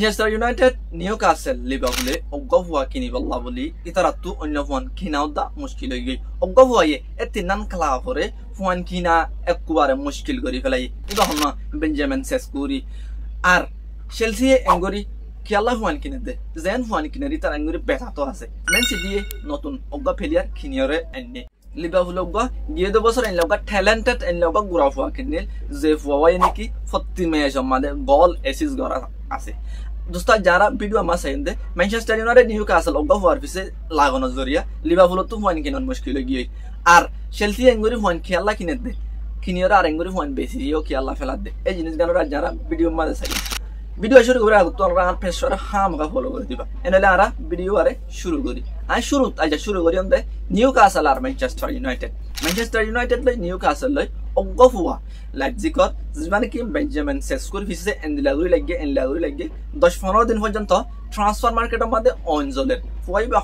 Manchester United Newcastle Liverpool ogofwa kini balla boli itaratu onno fuan kinauda mushkil hoyi ogofwa ye etinan kala hore fuan kina ekubare mushkil gori felai iba honna Benjamin Sesko আর Chelsea angry কিয়ালা Fuan কিনেদে gen Fuan কিনেরি তার angry বেসাতো আছে man city নতুন অগা failure কিনিয়রে এনে Liverpool অগা গিয়ে দো বছর N লগা talented N লগা গুরা ফুয়া কিনেল যে ফুয়াই নাকি 40 ম্যাচ আমাদে গোল অ্যাসিস্ট গরা আছে দোস্তা যারা ভিডিও আমা সাইন্দে ম্যানচেস্টার ইউনাইটেড নিউক্যাসল অগা ফুয়ার পিছে লাগানো জরিয়া লিভারপুল তো ফুয়ান কিনন মুশকিল গিয়ে আর চেলসি এঙ্গরি ফুয়ান কিয়ালা কিনেদে কিনিয়রা আর এঙ্গরি ফুয়ান বেশি ইও কিয়ালা ফেলা দে এই জিনিস গানোরা যারা ভিডিও মাঝে সাই ভিডিও শুরু করে আগে তোমরা আর পেছরে হামগা ফলো করে দিবা এনেলে আরা ভিডিও আরে শুরু করি আই শুরু করি অন্দে নিউক্যাসল আর ম্যানচেস্টার ইউনাইটেড লই নিউক্যাসল লই অগফুয়া লাইপজিগর মানে কি বেঞ্জামিন সেসকোর পিছে এন্দিলাগুরি লাগে 10-15 দিন পর্যন্ত ট্রান্সফার মার্কেটের মধ্যে অঞ্জলের ফুয়াইবা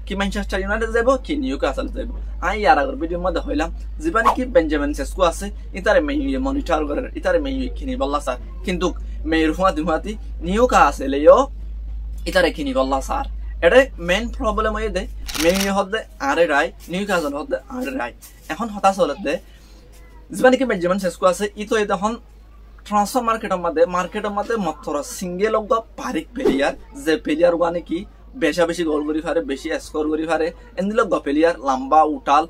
কি ম্যানচেস্টার ইউনাইটেড যাব কি নিউক্যাসল যাব আই আর আগর ভিডিওর মধ্যে হইলাম জীবানি কি বেঞ্জামিন সেসকো আছে ইতারে মেইয়ে মনিটর করে ইতারে মেইয়ে কিনি বল্লা স্যার কিন্তু মেয়ের হুয়াতি নিউক্যাসল ইও ইতারে কিনি বল্লা স্যার এটা মেইন প্রবলেম হই দে মেইয়ে হদে আরে রাই নিউক্যাসল হদে আরে রাই এখন হতাশ হলতে জীবানি কি বেঞ্জামিন সেসকো আছে ইতো এখন ট্রান্সফার মার্কেটের মধ্যে মাত্র সিঙ্গেল অগা পারিক প্লেয়ার যে প্লেয়ার ওয়ানে কি বেশি গোল করি পারে বেশি স্কোর করি পারে এন্দিলক প্লেয়ার লম্বা উঠাল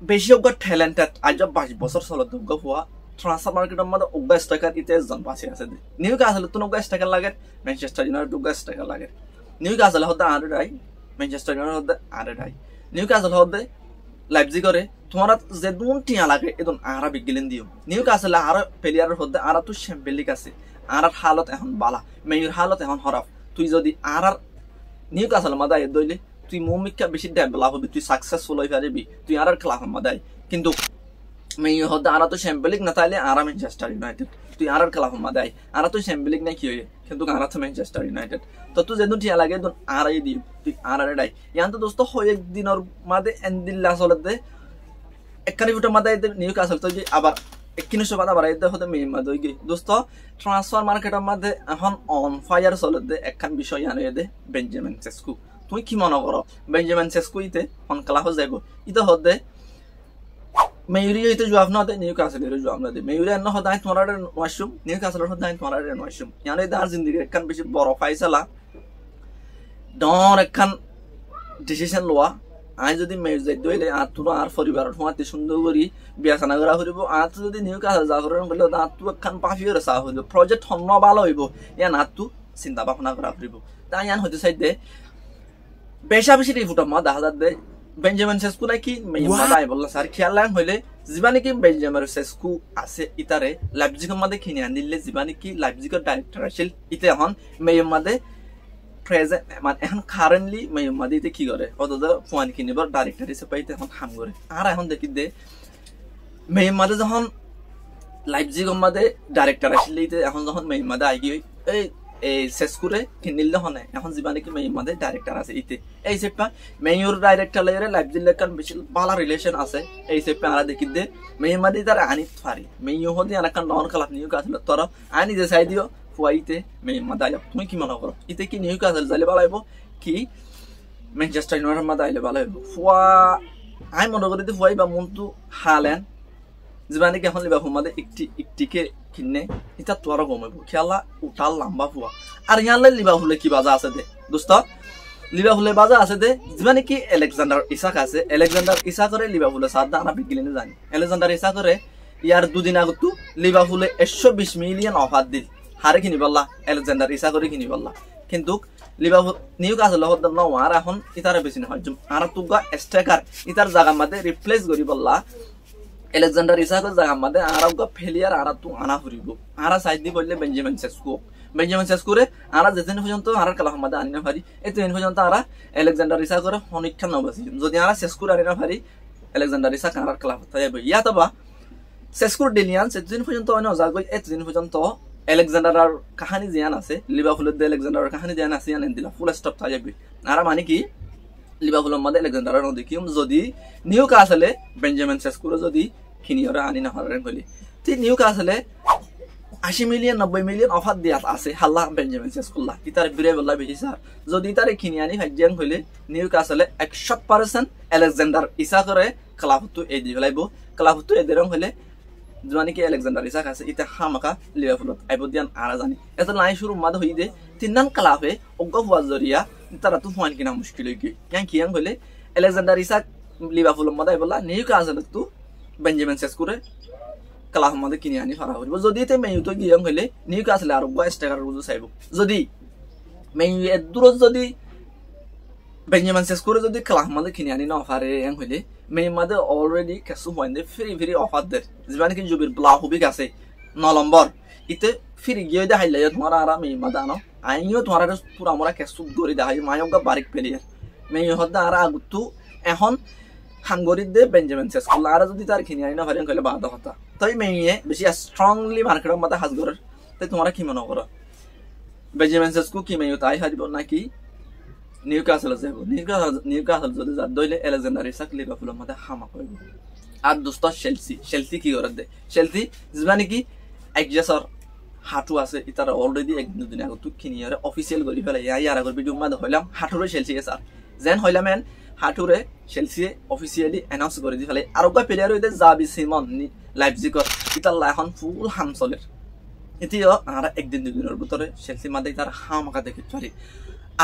বেশি অগা ট্যালেন্টেড আজ 22 বছর চলত অগা হওয়া ট্রান্সফার মার্কেটের মধ্যে অগা স্ট্রাইকার ইতে জন বাসি আছে নিউক্যাসল তো অগা স্ট্রাইকার লাগে ম্যানচেস্টার ইউনাইটেড অগা স্ট্রাইকার লাগে নিউক্যাসল হদে আরে রাই ম্যানচেস্টার ইউনাইটেড হদে আরে রাই নিউক্যাসল হদে লাইপজিগরে তোমারা যে দুন টিয়া লাগে এদন আরা বিগিলেন দিও নিউক্যাসল আর প্লেয়ার হদে আরা তো চ্যাম্পিয়ন আছে আর হালত এখন বালা মেয়র হালত এখন খারাপ তুই যদি আর নিউক্যাসল মাদায় দইলে তুই মুমিকা বেশি ডেভেলপ হবে তুই সাকসেসফুল হই পারবি তুই আর ক্লাব মাদায় কিন্তু মেয়র হদে আর তো চ্যাম্পিয়ন না তাইলে আর ম্যানচেস্টার ইউনাইটেড তুই আর ক্লাব মাদায় আর তো চ্যাম্পিয়ন না কি হই কিন্তু আর তো ম্যানচেস্টার ইউনাইটেড তো তুই যেদন টিয়া লাগে দন আরাই দিও তুই আর ডাই ইয়ান তো দোস্ত হয় একদিনের মাদে এন্দিল্লা চলতে একখানি ফুটা মাদায় নিউক্যাসল তো আবার কিনশো বাদা বাড়াই হতে মেয়ে মাদ হয়ে গিয়ে দোস্ত ট্রান্সফার মার্কেটের মধ্যে এখন অন ফায়ার চলতে একখান বিষয় আনে দে বেঞ্জামিন সেসকো তুমি কি মনে করো বেঞ্জামিন সেসকো ইতে অন ক্লাব যাইব ইতে হদে মেয়ুরি ইতে জবাব না দে নিউক্যাসলের জবাব না দে মেয়ুরি এন্ন হদায় তোমার ওয়াশরুম নিউক্যাসলের হদায় তোমার ওয়াশরুম ইয়ানে দার জিন্দেগি একখান বেশি বড় ফাইসালা ডর একখান ডিসিশন লওয়া আই যদি মেয়র যাই দইলে আর তোর আর পরিবার হওয়াতে সুন্দর করি বিয়াখানা করা হইব আর যদি নিউক্যাসল যা করেন বলে আর তুই একখান পাফিয়ে চা হইব প্রজেক্ট হন্ন ভালো হইব ইয়ান আর তু চিন্তা ভাবনা করা হইব তাই ইয়ান হইতে চাই দে বেশি ফুটা মা দেখা যাত দে বেঞ্জামিন সেসকো নাকি মাদাই বললা স্যার খেয়াল লাগ হইলে জীবানি কি বেঞ্জামিন সেসকো আছে ইতারে লাইপজিগের মধ্যে কিনে আনিলে জীবানি কি লাইপজিগের ডাইরেক্টর আছিল ইতে এখন মেয়র মধ্যে প্রেজেন্ট মানে এখন কারেন্টলি মেয়র মধ্যে ইতে কি করে অতদা ফোন কিনিবার ডাইরেক্টর হিসেবে ইতে এখন কাম করে আর এখন দেখি দে মেয়র মধ্যে যখন লাইপজিগের মধ্যে ডাইরেক্টর আছিল ইতে এখন যখন মেয়র মধ্যে আই গই এই সেসকোরে কিনিলে হনে এখন জীবানি কি মেয়র মধ্যে ডাইরেক্টর আছে ইতে এই সেপা মেয়র ডাইরেক্টর লাগে লাইপজিগ লেকান বেশি ভালো রিলেশন আছে এই সেপা আরা দেখি দে মেয়র মধ্যে তার আনি পারি মেয়র হদি আনাকান নন ক্লাব নিউক্যাসল তোর আনি যে চাই দিও ফুয়াইতে মেয়র মাদাই তুমি কি মনে করো ইতে কি নিউক্যাসল যাইলে ভালো হইব কি ম্যানচেস্টার ইউনাইটেড মাদাইলে ভালো হইব ফুয়া আই মনে করি যে ফুয়াই বা মনটু হালেন জীবানি কি এখন লিভারপুল মাদে একটিকে কিনে এটা তোর কমাইব খেলা উঠাল লম্বা ফুয়া আর ইয়ালে লিভারপুলে কি বাজা আছে দে দোস্ত লিভারপুলে বাজা আছে দে জীবানি কি আলেকজান্ডার ইসাক আছে আলেকজান্ডার ইসাকরে লিভারপুলে সাদা আনা বিগিলেনে জানি আলেকজান্ডার ইসাকরে ইয়ার দুদিন আগত লিভারপুলে 120 মিলিয়ন অফার দিল হারে কিনি বললা আলেকজান্ডার ইসাকরে কিনি বললা কিন্তু লিভারপুল নিউক্যাসল হদ ন আর এখন ইতারে বেশি না হয় আর তুগা স্ট্রাইকার ইতার জায়গা মধ্যে রিপ্লেস করি বললা আলেকজান্ডার ইসাকের জায়গা মধ্যে আর ফেলিয়ার আর তু আনা ফুরিব আর সাইড দি বললে বেঞ্জামিন সেসকোরে আর যেদিন পর্যন্ত আর ক্লাব মধ্যে আনি না পারি এতদিন পর্যন্ত আর আলেকজান্ডার ইসাকের অনেকক্ষণ নবাসি যদি আর সেসকোর আনি না পারি আলেকজান্ডার ইসাক আর ক্লাব যাইব ইয়াত বা সেসকোর ডিলিয়ান এতদিন পর্যন্ত অন্য যাগৈ এতদিন পর্যন্ত আলেকজান্ডার কাহানি জিয়ান আছে লিভারপুলের দে আলেকজান্ডার কাহানি জিয়ান আছে ইয়ান দিলা ফুল স্টপ থাই যাবে আর মানে কি লিভারপুলের মধ্যে আলেকজান্ডার নদিকিম যদি নিউক্যাসলে বেঞ্জামিন সেসকোরে যদি কিনিয়রা আনি না হারেন বলি তি নিউক্যাসলে 80 মিলিয়ন 90 মিলিয়ন অফার দিয়া আছে হাল্লা বেঞ্জামিন সেস্কুল্লাহ ইতার বিরে বল্লা বেশি স্যার যদি তারে কিনে আনি ফাইজাং হইলে নিউ কাসলে 100% আলেকজান্ডার ইসা করে ক্লাবটো এই দি লাইব ক্লাবটো এদেরং হইলে জোয়ানি কি আলেকজান্ডার ইসা আছে ইতা হামাকা লিভারপুলত আইবদিয়ান আরা জানি এত নাই শুরু মাদ হই দে তিননান ক্লাবে অগফওয়া জরিয়া তারা তো ফাইন কিনা মুশকিল হই কি কিয়াং হইলে আলেকজান্ডার ইসা লিভারপুলত মাদাই বলা নিউ কাসলে তো বেঞ্জামিন সেস্কুরে ক্লাব মধ্যে কিনে আনি ফারা হইব যদি তে মেয়ু তো গিয়ং হইলে নিউ কাসলে আর 22 টাকার রুজু চাইব যদি মেয়ু এদুর যদি বেঞ্জামিন সেস্কুরে যদি ক্লাব মধ্যে কিনে আনি না ফারে এং হইলে মেয়ু মধ্যে অলরেডি কেসু হইন্দে ফ্রি অফার দে যিমানে কি জুবির ব্লাহুবিক আছে 9 নম্বর ইতে ফ্রি গিয়ে দে হাইলে তোমার আর মেয়ু মধ্যে আনো আইও তোমার পুরা মোরা কেসু গরি দে হাই মায়গা বারিক পেলিয়ার মেয়ু হদা আর আগুতু এখন হাঙ্গরি দে বেঞ্জামিন সেস্কুল আর যদি তার কিনে আনি না ফারে কইলে বাদ কথা তাই মেয়ে বেশি স্ট্রংলি মার্কেটের মধ্যে হাজগরের তাই তোমরা কি মনে করো বেঞ্জামিন সেস্কু কি মেয়ে তাই হারিব নাকি নিউ কাসলে যাব নিউ কাসল যদি যা দইলে আলেকজান্ডার ইসাক লিভারপুলের মধ্যে হামা করব আর দোস্ত চেলসি কি করে দে চেলসি যিমানে কি একজেসর হাটু আছে ইতার অলরেডি একদিন দিন আগে তো কিনিয়ারে অফিশিয়াল করি ফেলে ইয়ার আগে ভিডিও মধ্যে হইলাম হাটুরে চেলসি স্যার যেন হইলামেন হাটুরে চেলসি অফিশিয়ালি অ্যানাউন্স করে দি ফেলে আর ওগা প্লেয়ার হইতে জাবি সিমন লাইপজিগর ইতাল্লা এখন ফুল হাম চলে এটিও আর একদিন দুদিনের ভিতরে চেলসি মাদে তার হামাকা দেখি পারি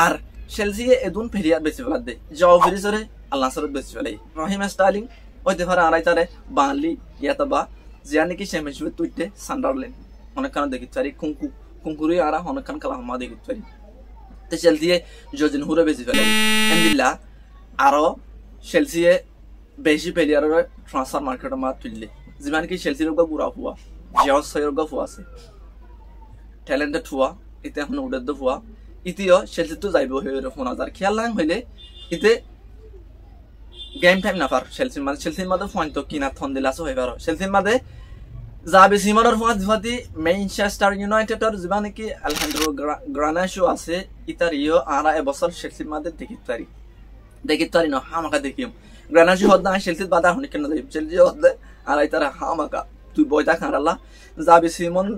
আর চেলসি এদুন ফেরিয়ার বেশি ফেলা দে যাও ফেরিসরে আল্লাহ সরত বেশি ফেলাই রহিম স্টার্লিং ওইতে ফারা আড়াই তারে বানলি ইয়াতা বা জিয়ানি কি চ্যাম্পিয়নশিপে তুইতে সান্ডারল্যান্ড অনেকখান দেখি পারি কুঙ্কুরি আর অনেকখান খেলা হামা দেখি পারি তো চেলসি জর্জিন হুরে বেশি ফেলাই এন্দিল্লা আরো চেলসি বেশি প্লেয়ারের ট্রান্সফার মার্কেটের মা তুললে যিমান কি চেলসির গুড়া ফুয়া জিয়াও সৈয়র ফুয়া আছে ট্যালেন্টেড ফুয়া ইতে এখন উডেদ ফুয়া ইতিও চেলসি তো যাইব হয়ে ফোন হাজার খেয়াল লাং হইলে ইতে গেম টাইম নাফার চেলসির মাঝে ফোন তো কিনা থন দিলাসো হয়ে পারো চেলসির মাঝে যাবে সিমানোর ফোন জিফাতি ম্যানচেস্টার ইউনাইটেডের যিমান কি আলহান্দ্রো গ্রানাশো আছে ইতার ইও আরা এবছর চেলসির মাঝে দেখি তারি না হামাকা দেখিম গ্রানাশো হদ্দা চেলসির বাদা হনি কেন যাই চেলসি হদ্দে আড়াই তারা হামাকা তুই বইটা খারালা যাবে সিমন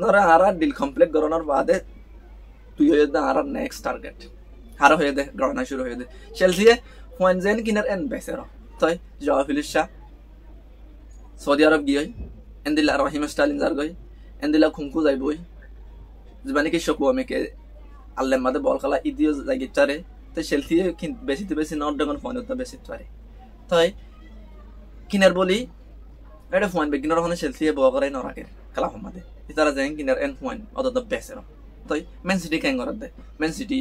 নরা আরা ডিল কমপ্লিট করানোর বাদে তুই হয়ে দে আর নেক্সট টার্গেট হারা হয়ে দে গ্রানা শুরু হয়ে দে চেলসি পয়েন্ট জেন কিনার এন বেসের তাই জয়া ফিলিশা সৌদি আরব গিয়ে এন্দিলা রহিম স্টার্লিং যার গই এন্দিলা খুমকু যাইবই যিমানে কি শকু আমি কে আল্লাহ মাদে বল খেলা ইদিও জায়গাটারে তো চেলসি বেশি নট ডগন পয়েন্ট বেশি পারে তাই কিনার বলি এটা পয়েন্ট বেগিনার ওখানে চেলসি বয়া করাই নরাকে খেলা আমাদের ইতারা যেন কিনার এন পয়েন্ট অত বেসের তাই ম্যান সিটি কেন করার দে ম্যান সিটি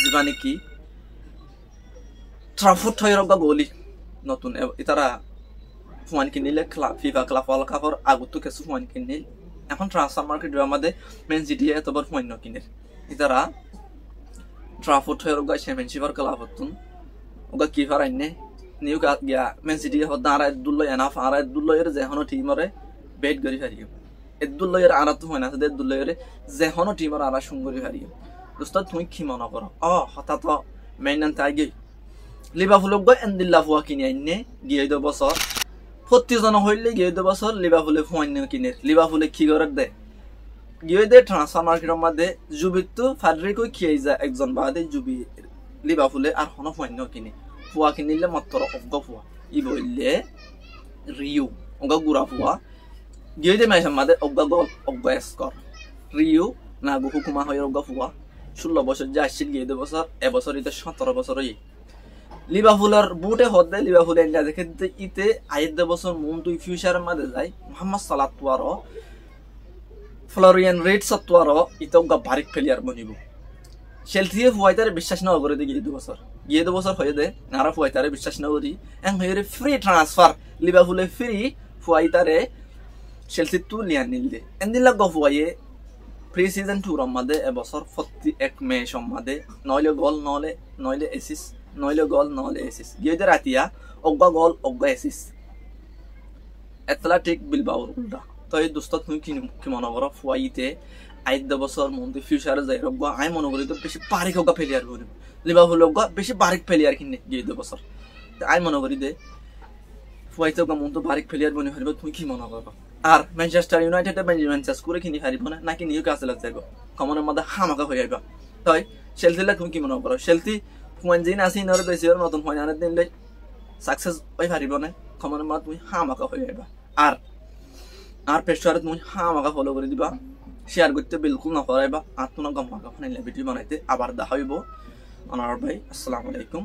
যিমানে কি ট্রাফোর্ড হয়ে রবা গলি নতুন ইতারা পয়েন্ট কিনিলে ফিফা ক্লাব ওয়ার্ল্ড কাপের আগতো কিছু পয়েন্ট কিনিল এখন ট্রান্সফার মার্কেট আমাদের ম্যান সিটি এতবার পয়েন্ট কিনের ইতারা ট্রাফোর্ড হয়ে রবা চ্যাম্পিয়নশিপের ক্লাব হতুন ওগা কিফার আইনে নিউ গিয়া ম্যান সিটি হদ্দা আর দুল্লো এনাফ আর দুল্লোয়ের যেহনো টিমরে বেট করি হারিয়ে এদুল্লয়ের আরা তো হয় না এদুল্লয়ের যেহনো টিমর আরা সুন্দরী হারিয়ে দোস্ত তুমি কি মনে করো হঠাৎ মেইনান তাই গই লিভারপুলক গই এন্দিল্লা ফুয়া কিনে আইনে গিয়ে দে বছর 40 জন হইলে গিয়ে দে বছর লিভারপুলে ফুয়াইনে কিনে লিভারপুলে কি করে দে গিয়ে দে ট্রান্সফার মার্কেটের মধ্যে জুবিতো ফাডরিকো খিয়ে যায় একজন বাদে জুবি লিভারপুলে আর হনো ফুয়াইনে কিনে ফুয়া কিনিলে মাত্র অজ্ঞ ফুয়া ই বললে রিউ অজ্ঞ গুড়া ফুয়া গিয়ে দে মাইসাম মাদে অজ্ঞ গল অজ্ঞ স্কর রিউ না গু হুকুমা হয়ে অজ্ঞ ফুয়া 16 বছর যা আসছিল গিয়ে দে বছর এবছর ইতে 17 বছর হই লিভারপুলের বুটে হদে লিভারপুলে ইন্ডিয়া দেখে ইতে আইদ বছর মুন তুই ফিউচারের মধ্যে যাই মোহাম্মদ সালাহ তুয়ারো ফ্লোরিয়ান রিডস তুয়ারো ইতে অজ্ঞ বারিক প্লেয়ার বনিব চেলসি ফুয়াইতারে বিশ্বাস না করে দে গিয়ে দে বছর হয়ে দে নারা ফুয়াইতারে বিশ্বাস না করি এং হয়ে ফ্রি ট্রান্সফার লিভারপুলে ফ্রি ফুয়াইতারে চেলসি তু লিয়া নিল দে এন্দিলা গফুয়ায়ে প্রি সিজন টুর মধ্যে এবছর 41 মে সম্মাদে নইলে গোল নইলে এসিস নইলে গোল নইলে এসিস গিয়ে দে রাতিয়া অজ্ঞা গোল অজ্ঞা এসিস অ্যাথলেটিক বিলবাওর উল্টা তো এই দোস্ত তুমি কি মনে করো ফুয়াইতে আইদ বছর মন্দি ফিউচারে যাই রগা আই মনে করি তো বেশি বারিক অজ্ঞা প্লেয়ার বলি লিভারপুল অজ্ঞা বেশি বারিক প্লেয়ার কিনে গিয়ে দে বছর আই মনে করি দে ফুয়াইতে অজ্ঞা মন তো বারিক প্লেয়ার বনি হইব তুমি কি মনে করো আর ম্যানচেস্টার ইউনাইটেডে বেঞ্জামিন সেস্কোরে কিনি হারিব না নাকি নিউক্যাসলে যাইব কমনের মধ্যে হামাকা হয়ে যাইব তাই চেলসিলে তুমি কি মনে করো চেলসি পয়েন্ট জিন আসি নর বেশি আর নতুন পয়েন্ট আনে দিলে সাকসেস হই হারিব না কমনের মধ্যে তুমি হামাকা হয়ে যাইবা আর পেশোয়ারে তুমি হামাকা ফলো করে দিবা শেয়ার করতে বিলকুল না করাইবা আর তোমার গম্মাকা ফানাইলে ভিডিও বানাইতে আবার দেখা হইব অনার ভাই আসসালামু আলাইকুম।